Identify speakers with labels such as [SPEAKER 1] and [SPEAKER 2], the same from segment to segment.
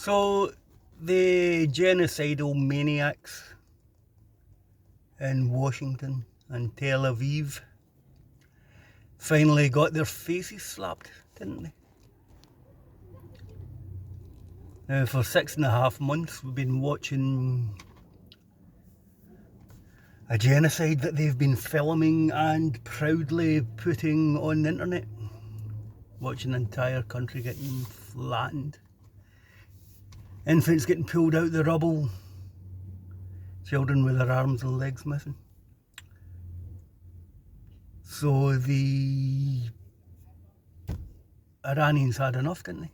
[SPEAKER 1] So the genocidal maniacs in Washington and Tel Aviv finally got their faces slapped, didn't they? Now for 6.5 months we've been watching a genocide that they've been filming and proudly putting on the internet. Watching an entire country getting flattened. Infants getting pulled out the rubble. Children with their arms and legs missing. So the Iranians had enough, didn't they?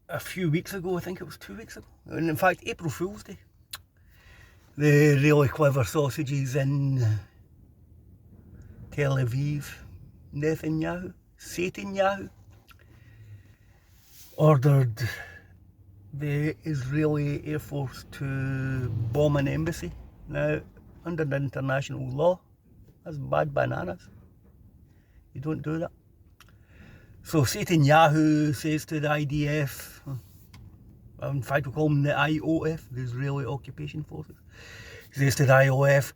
[SPEAKER 1] A few weeks ago, I think it was 2 weeks ago, and in fact April Fool's Day, the really clever sausages in Tel Aviv, Netanyahu, ordered the Israeli Air Force to bomb an embassy. Now, under the international law, that's bad bananas. You don't do that. So Netanyahu says to the IDF, in fact we call them the IOF, the Israeli Occupation Forces, he says to the IOF,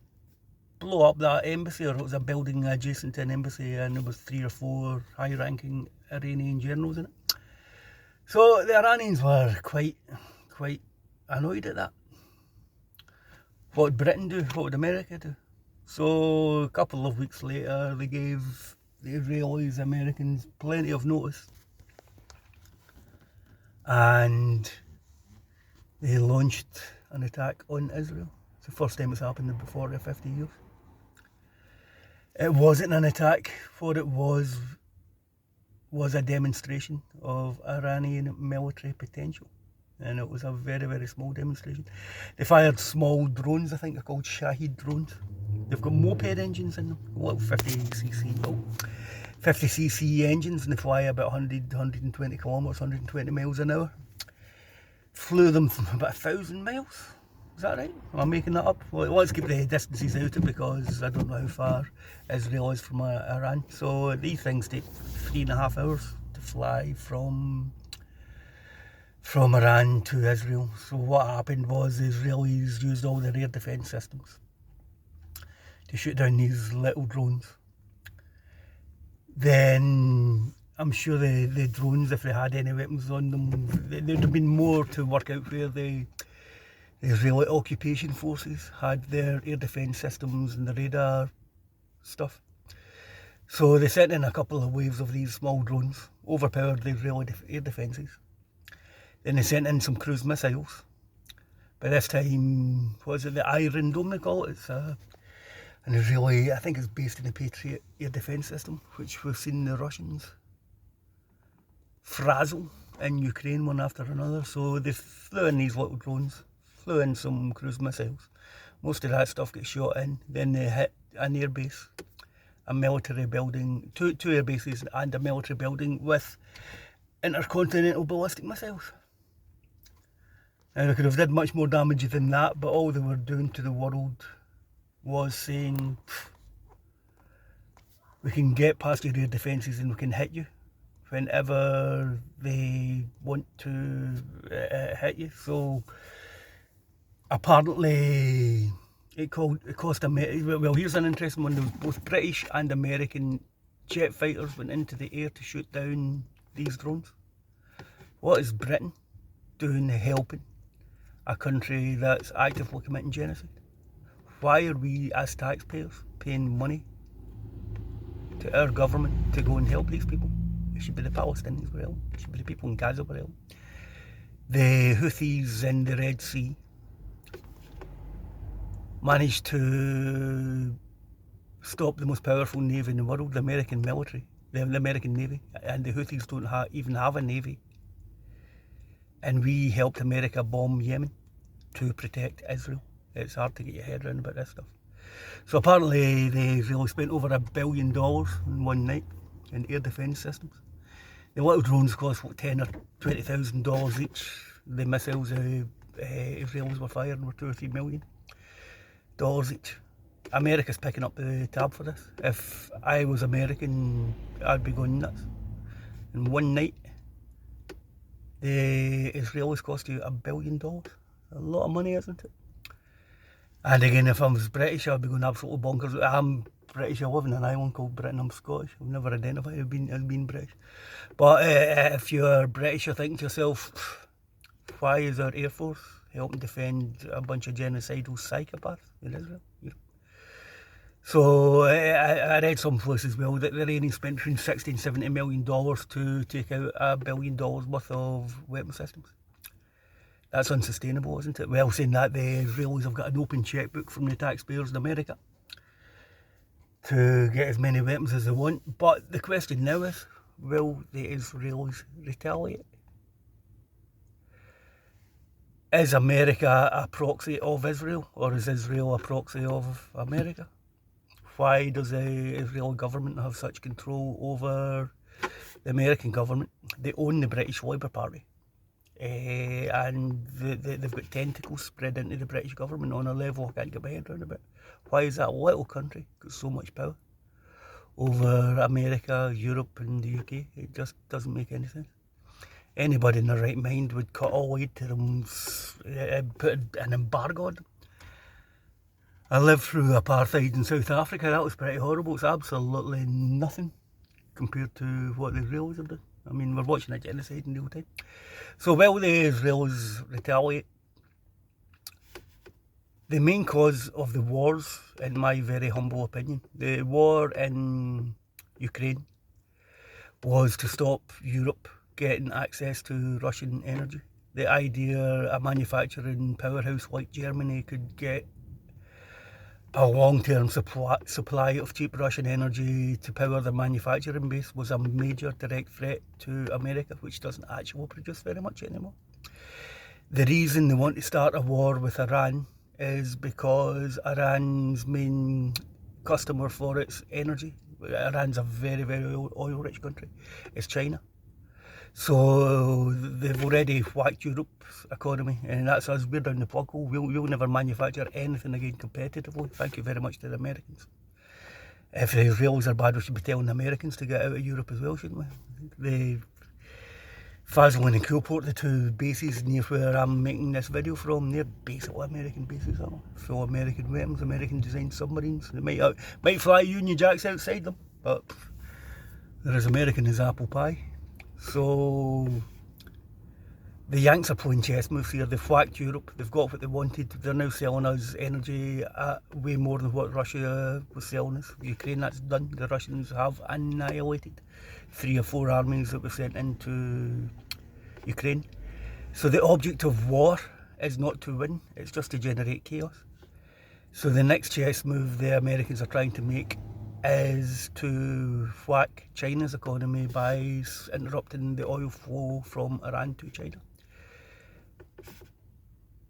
[SPEAKER 1] blow up that embassy, or it was a building adjacent to an embassy, and there was 3 or 4 high-ranking Iranian generals in it. So the Iranians were quite annoyed at that. What would Britain do? What would America do? So a couple of weeks later they gave the Israelis, Americans, plenty of notice, and they launched an attack on Israel. It's the first time it's happened in 40 or 50 years. It wasn't an attack. What it was a demonstration of Iranian military potential, and it was a very, very small demonstration. They fired small drones, I think they're called Shahid drones. They've got moped engines in them, little 50cc engines, and they fly about 100, 120 kilometres, 120 miles an hour. Flew them from about 1,000 miles. Is that right? Am I making that up? Well, let's keep the distances out of it, because I don't know how far Israel is from Iran. So these things take 3.5 hours to fly from Iran to Israel. So what happened was the Israelis used all their air defence systems to shoot down these little drones. Then I'm sure the drones, if they had any weapons on them, there'd have been more to work out where the Israeli Occupation Forces had their air defence systems and the radar stuff. So they sent in a couple of waves of these small drones, overpowered the Israeli air defences. Then they sent in some cruise missiles. By this time, what is it, the Iron Dome they call it? It's an Israeli, I think it's based in the Patriot air defence system, which we've seen the Russians frazzle in Ukraine one after another. So they flew in these little drones, flew in some cruise missiles. Most of that stuff gets shot in. Then they hit an air base, a military building, two air bases and a military building with intercontinental ballistic missiles. Now they could have did much more damage than that, but all they were doing to the world was saying, we can get past your air defences and we can hit you whenever they want to hit you. So apparently it cost America, well, here's an interesting one, both British and American jet fighters went into the air to shoot down these drones. What is Britain doing helping a country that's actively committing genocide? Why are we, as taxpayers, paying money to our government to go and help these people? It should be the Palestinians we're helping. It should be the people in Gaza we're helping. The Houthis in the Red Sea managed to stop the most powerful navy in the world, the American military, the American Navy, and the Houthis don't even have a navy. And we helped America bomb Yemen to protect Israel. It's hard to get your head around about this stuff. So apparently they really spent over $1 billion in one night in air defence systems. The little drones cost what, $10,000 or $20,000 each. The missiles Israelis were firing were $2 or $3 million each. America's picking up the tab for this. If I was American, I'd be going nuts. In one night, the Israelis cost you $1 billion. A lot of money, isn't it? And again, if I was British, I'd be going absolutely bonkers. I'm British, I live in an island called Britain, I'm Scottish. I've never identified as being British. But if you're British, you're thinking to yourself, why is our Air Force helping defend a bunch of genocidal psychopaths in Israel? So I read some place as well that the Iranians spent between $60 and $70 million to take out $1 billion worth of weapon systems. That's unsustainable, isn't it? Well, saying that, the Israelis have got an open checkbook from the taxpayers in America to get as many weapons as they want. But the question now is, will the Israelis retaliate? Is America a proxy of Israel, or is Israel a proxy of America? Why does the Israeli government have such control over the American government? They own the British Labour Party. And they've got tentacles spread into the British government on a level I can't get my head around about. Why is that little country got so much power over America, Europe and the UK? It just doesn't make any sense. Anybody in their right mind would cut all aid to them, put an embargo on them. I lived through apartheid in South Africa. That was pretty horrible. It's absolutely nothing compared to what the Israelis have done. I mean, we're watching a genocide in real time. So will the Israelis retaliate? The main cause of the wars, in my very humble opinion, the war in Ukraine was to stop Europe getting access to Russian energy. The idea a manufacturing powerhouse like Germany could get a long-term supply of cheap Russian energy to power their manufacturing base was a major direct threat to America, which doesn't actually produce very much anymore. The reason they want to start a war with Iran is because Iran's main customer for its energy, Iran's a very, very oil-rich country, is China. So they've already whacked Europe's economy, and that's us. We're down the plug hole. We'll never manufacture anything again competitively. Thank you very much to the Americans. If the Israelis are bad, we should be telling the Americans to get out of Europe as well, shouldn't we? The Faslin and Coolport, the two bases near where I'm making this video from, they're basically American bases, aren't they? Full American weapons, American designed submarines. They might fly Union Jacks outside them, but they're as American as apple pie. So the Yanks are playing chess moves here. They've whacked Europe. They've got what they wanted. They're now selling us energy at way more than what Russia was selling us. Ukraine, that's done. The Russians have annihilated 3 or 4 armies that were sent into Ukraine. So the object of war is not to win. It's just to generate chaos. So the next chess move the Americans are trying to make is to whack China's economy by interrupting the oil flow from Iran to China.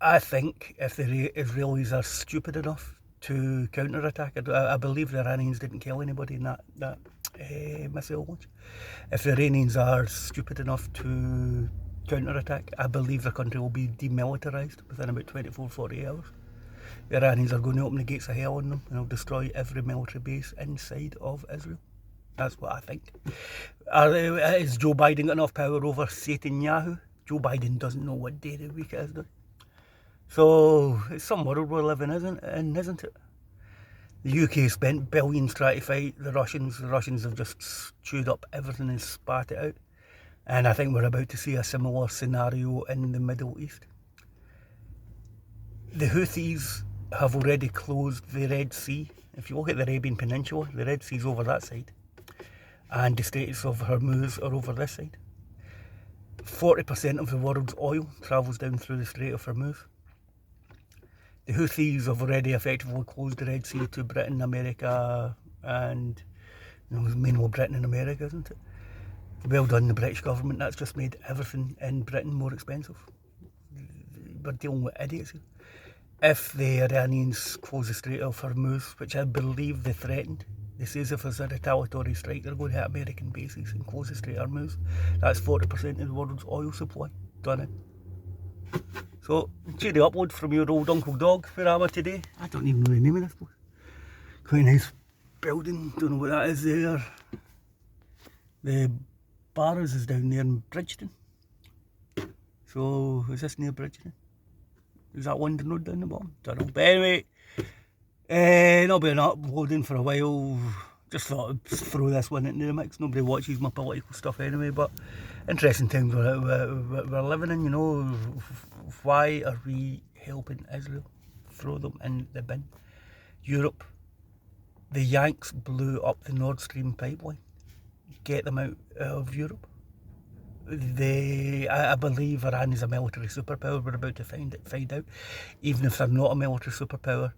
[SPEAKER 1] I think if the Israelis are stupid enough to counterattack, I believe the Iranians didn't kill anybody in that missile launch. If the Iranians are stupid enough to counterattack, I believe the country will be demilitarised within about 24-48 hours. The Iranians are going to open the gates of hell on them and they'll destroy every military base inside of Israel. That's what I think. Is Joe Biden got enough power over Netanyahu? Joe Biden doesn't know what day of the week it is, does he? So it's some world we're living in, isn't it? The UK spent billions trying to fight the Russians. The Russians have just chewed up everything and spat it out. And I think we're about to see a similar scenario in the Middle East. The Houthis have already closed the Red Sea. If you look at the Arabian Peninsula, the Red Sea's over that side. And the Straits of Hormuz are over this side. 40% of the world's oil travels down through the Strait of Hormuz. The Houthis have already effectively closed the Red Sea to Britain, America, and mainly Britain and America, isn't it? Well done, the British government. That's just made everything in Britain more expensive. We're dealing with idiots here. If the Iranians close the Strait of Hormuz, which I believe they threatened, they say if there's a retaliatory strike, they're going to hit American bases and close the Strait of Hormuz. That's 40% of the world's oil supply. Done it. So, cheery upload from your old Uncle Dog. Where am I today? I don't even know the name of this place. Quite a nice building. Don't know what that is there. The Barrows is down there in Bridgeton. So, is this near Bridgeton? Is that London Road down the bottom? Don't know. But anyway, not been uploading for a while. Just thought I'd throw this one into the mix. Nobody watches my political stuff anyway, but interesting times we're living in, you know. Why are we helping Israel? Throw them in the bin. Europe, the Yanks blew up the Nord Stream pipeline. Get them out of Europe. I believe Iran is a military superpower. We're about to find out. Even if they're not a military superpower,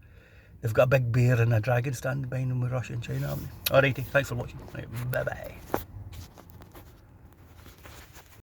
[SPEAKER 1] they've got a big bear and a dragon standing behind them with Russia and China, haven't they? Alrighty, thanks for watching. Right, bye bye.